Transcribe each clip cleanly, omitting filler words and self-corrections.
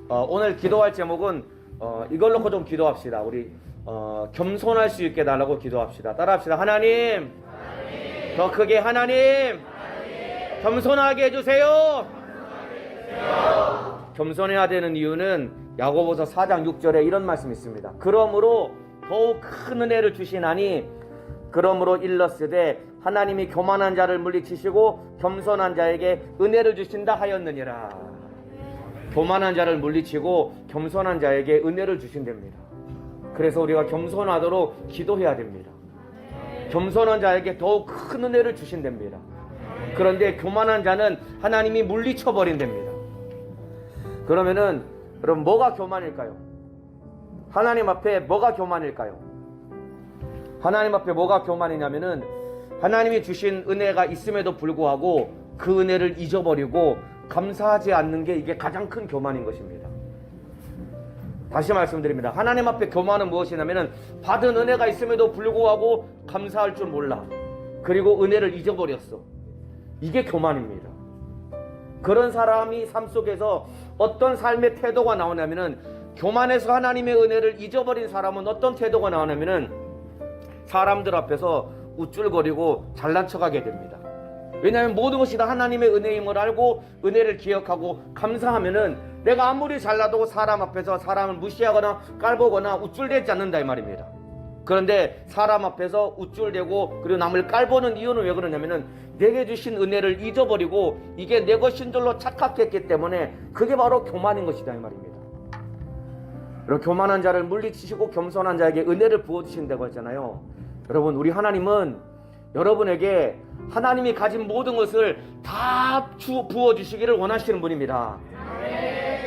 오늘 기도할 제목은 이걸 놓고 좀 기도합시다. 우리 겸손할 수 있게 달라고 기도합시다. 따라합시다. 하나님, 더 크게 하나님, 겸손하게 해주세요. 겸손해야 되는 이유는 야고보서 4장 6절에 이런 말씀이 있습니다. 그러므로 더욱 큰 은혜를 주시나니 그러므로 일렀으되 하나님이 교만한 자를 물리치시고 겸손한 자에게 은혜를 주신다 하였느니라. 교만한 자를 물리치고 겸손한 자에게 은혜를 주신답니다. 그래서 우리가 겸손하도록 기도해야 됩니다. 겸손한 자에게 더욱 큰 은혜를 주신답니다. 그런데 교만한 자는 하나님이 물리쳐 버린답니다. 그러면은 여러분 뭐가 교만일까요? 하나님 앞에 뭐가 교만일까요? 하나님 앞에 뭐가 교만이냐면은 하나님이 주신 은혜가 있음에도 불구하고 그 은혜를 잊어버리고 감사하지 않는 게 이게 가장 큰 교만인 것입니다. 다시 말씀드립니다. 하나님 앞에 교만은 무엇이냐면은 받은 은혜가 있음에도 불구하고 감사할 줄 몰라. 그리고 은혜를 잊어버렸어. 이게 교만입니다. 그런 사람이 삶 속에서 어떤 삶의 태도가 나오냐면은 교만해서 하나님의 은혜를 잊어버린 사람은 어떤 태도가 나오냐면은 사람들 앞에서 우쭐거리고 잘난 척하게 됩니다. 왜냐하면 모든 것이 다 하나님의 은혜임을 알고 은혜를 기억하고 감사하면은 내가 아무리 잘나도 사람 앞에서 사람을 무시하거나 깔보거나 우쭐대지 않는다 이 말입니다. 그런데 사람 앞에서 우쭐대고 그리고 남을 깔보는 이유는 왜 그러냐면은 내게 주신 은혜를 잊어버리고 이게 내 것인 줄로 착각했기 때문에 그게 바로 교만인 것이다 이 말입니다. 여러분, 교만한 자를 물리치시고 겸손한 자에게 은혜를 부어주신다고 했잖아요. 여러분, 우리 하나님은 여러분에게 하나님이 가진 모든 것을 다 부어주시기를 원하시는 분입니다.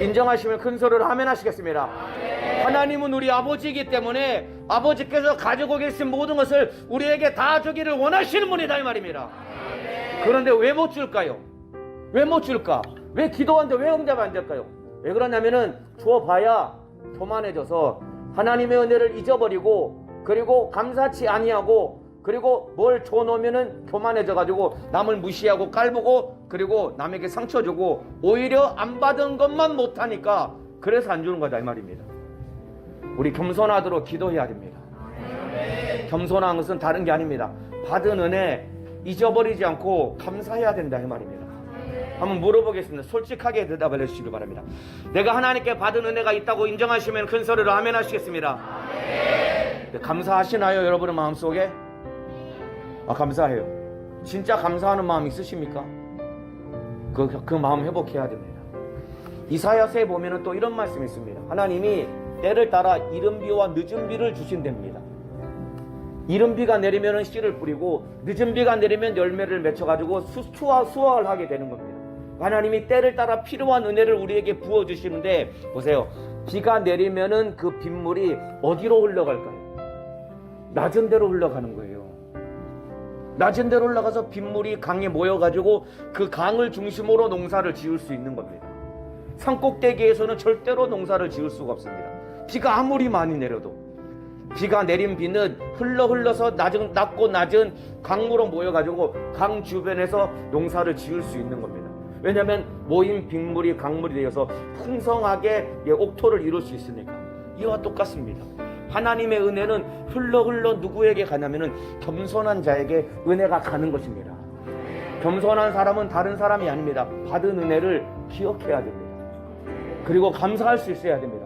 인정하시면 큰 소리로 아멘 하시겠습니다. 하나님은 우리 아버지이기 때문에 아버지께서 가지고 계신 모든 것을 우리에게 다 주기를 원하시는 분이다 이 말입니다. 그런데 왜 못 줄까요? 왜 못 줄까? 왜 기도하는데 왜 응답 안 될까요? 왜 그러냐면은 줘봐야 교만해져서 하나님의 은혜를 잊어버리고 그리고 감사치 아니하고 그리고 뭘 줘놓으면은 교만해져가지고 남을 무시하고 깔보고 그리고 남에게 상처 주고 오히려 안 받은 것만 못하니까 그래서 안 주는 거다 이 말입니다. 우리 겸손하도록 기도해야 됩니다. 겸손한 것은 다른 게 아닙니다. 받은 은혜 잊어버리지 않고 감사해야 된다 이 말입니다. 한번 물어보겠습니다. 솔직하게 대답을 해주시기 바랍니다. 내가 하나님께 받은 은혜가 있다고 인정하시면 큰 소리로 아멘 하시겠습니다. 감사하시나요 여러분의 마음속에? 감사해요. 진짜 감사하는 마음 있으십니까? 그 마음 회복해야 됩니다. 이사야서에 보면은 또 이런 말씀이 있습니다. 하나님이 때를 따라 이른 비와 늦은 비를 주신답니다. 이른 비가 내리면은 씨를 뿌리고 늦은 비가 내리면 열매를 맺혀가지고 수확을 하게 되는 겁니다. 하나님이 때를 따라 필요한 은혜를 우리에게 부어주시는데 보세요. 비가 내리면은 그 빗물이 어디로 흘러갈까요? 낮은 데로 흘러가는 거예요. 낮은 데로 올라가서 빗물이 강에 모여가지고 그 강을 중심으로 농사를 지을 수 있는 겁니다. 산꼭대기에서는 절대로 농사를 지을 수가 없습니다. 비가 아무리 많이 내려도 비가 내린 비는 흘러서 낮고 낮은 강으로 모여가지고 강 주변에서 농사를 지을 수 있는 겁니다. 왜냐하면 모인 빗물이 강물이 되어서 풍성하게 옥토를 이룰 수 있으니까. 이와 똑같습니다. 하나님의 은혜는 흘러 누구에게 가냐면은 겸손한 자에게 은혜가 가는 것입니다. 겸손한 사람은 다른 사람이 아닙니다. 받은 은혜를 기억해야 됩니다. 그리고 감사할 수 있어야 됩니다.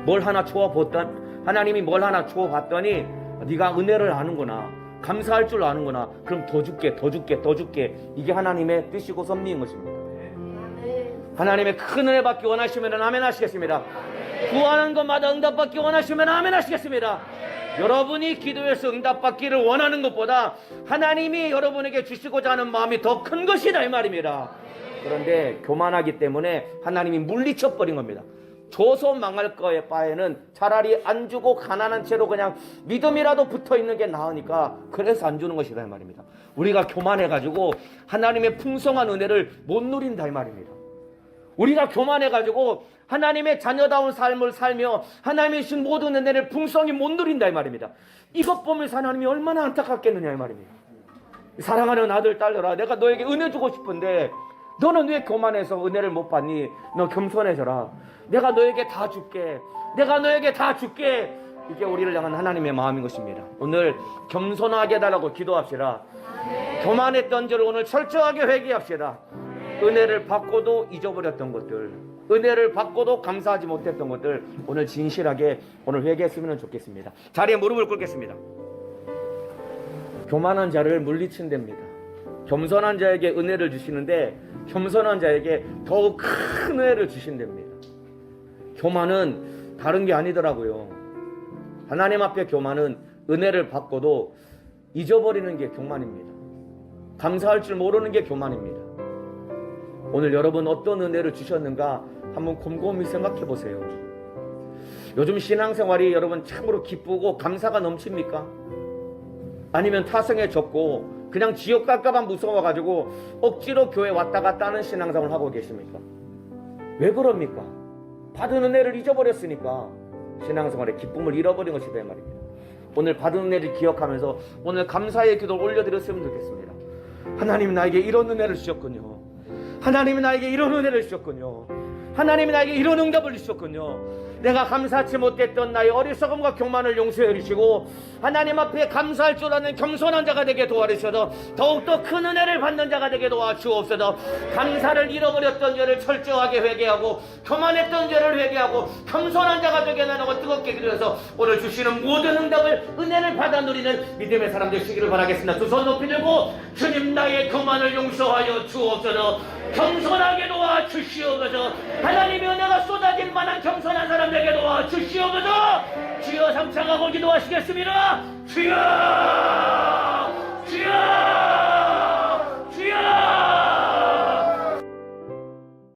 뭘 하나 주어봤던 하나님이 뭘 하나 주어봤더니 네가 은혜를 아는구나, 감사할 줄 아는구나, 그럼 더 줄게 이게 하나님의 뜻이고 섭리인 것입니다. 하나님의 큰 은혜 받기 원하시면 아멘 하시겠습니다. 구하는 것마다 응답받기 원하시면 아멘 하시겠습니다. 여러분이 기도해서 응답받기를 원하는 것보다 하나님이 여러분에게 주시고자 하는 마음이 더 큰 것이다 이 말입니다. 그런데 교만하기 때문에 하나님이 물리쳐버린 겁니다. 줘서 망할 거에 바에는 차라리 안 주고 가난한 채로 그냥 믿음이라도 붙어있는 게 나으니까 그래서 안 주는 것이다 이 말입니다. 우리가 교만해가지고 하나님의 풍성한 은혜를 못 누린다 이 말입니다. 우리가 교만해가지고 하나님의 자녀다운 삶을 살며 하나님의 주신 모든 은혜를 풍성히 못 누린다 이 말입니다. 이것 보면서 하나님이 얼마나 안타깝겠느냐 이 말입니다. 사랑하는 아들 딸들아, 내가 너에게 은혜 주고 싶은데 너는 왜 교만해서 은혜를 못 받니? 너 겸손해져라. 내가 너에게 다 줄게. 내가 너에게 다 줄게. 이게 우리를 향한 하나님의 마음인 것입니다. 오늘 겸손하게 해달라고 기도합시다. 교만했던 죄를 오늘 철저하게 회개합시다. 은혜를 받고도 잊어버렸던 것들, 은혜를 받고도 감사하지 못했던 것들 오늘 진실하게 오늘 회개했으면 좋겠습니다. 자리에 무릎을 꿇겠습니다. 교만한 자를 물리친답니다. 겸손한 자에게 은혜를 주시는데 겸손한 자에게 더욱 큰 은혜를 주신답니다. 교만은 다른 게 아니더라고요. 하나님 앞에 교만은 은혜를 받고도 잊어버리는 게 교만입니다. 감사할 줄 모르는 게 교만입니다. 오늘 여러분 어떤 은혜를 주셨는가 한번 곰곰이 생각해 보세요. 요즘 신앙생활이 여러분 참으로 기쁘고 감사가 넘칩니까? 아니면 타성에 젖고 그냥 지옥 갈까봐 무서워가지고 억지로 교회 왔다 갔다 하는 신앙생활을 하고 계십니까? 왜 그럽니까? 받은 은혜를 잊어버렸으니까 신앙생활의 기쁨을 잃어버린 것이다 이 말입니다. 오늘 받은 은혜를 기억하면서 오늘 감사의 기도를 올려드렸으면 좋겠습니다. 하나님 나에게 이런 은혜를 주셨군요. 하나님이 나에게 이런 은혜를 주셨군요. 하나님이 나에게 이런 응답을 주셨군요. 내가 감사치 못했던 나의 어리석음과 교만을 용서해 주시고 하나님 앞에 감사할 줄 아는 겸손한 자가 되게 도와주셔서 더욱더 큰 은혜를 받는 자가 되게 도와주옵소서. 감사를 잃어버렸던 죄를 철저하게 회개하고 교만했던 죄를 회개하고 겸손한 자가 되게 나누고 뜨겁게 기도해서 오늘 주시는 모든 응답을 은혜를 받아 누리는 믿음의 사람 되시기를 바라겠습니다. 두 손 높이 들고 주님 나의 교만을 용서하여 주옵소서. 겸손하게 도와주시옵소서. 하나님의 은혜가 쏟아질 만한 겸손한 사람 되게 도와주시옵소서. 주여 삼창하고 기도하시겠습니다. 주여.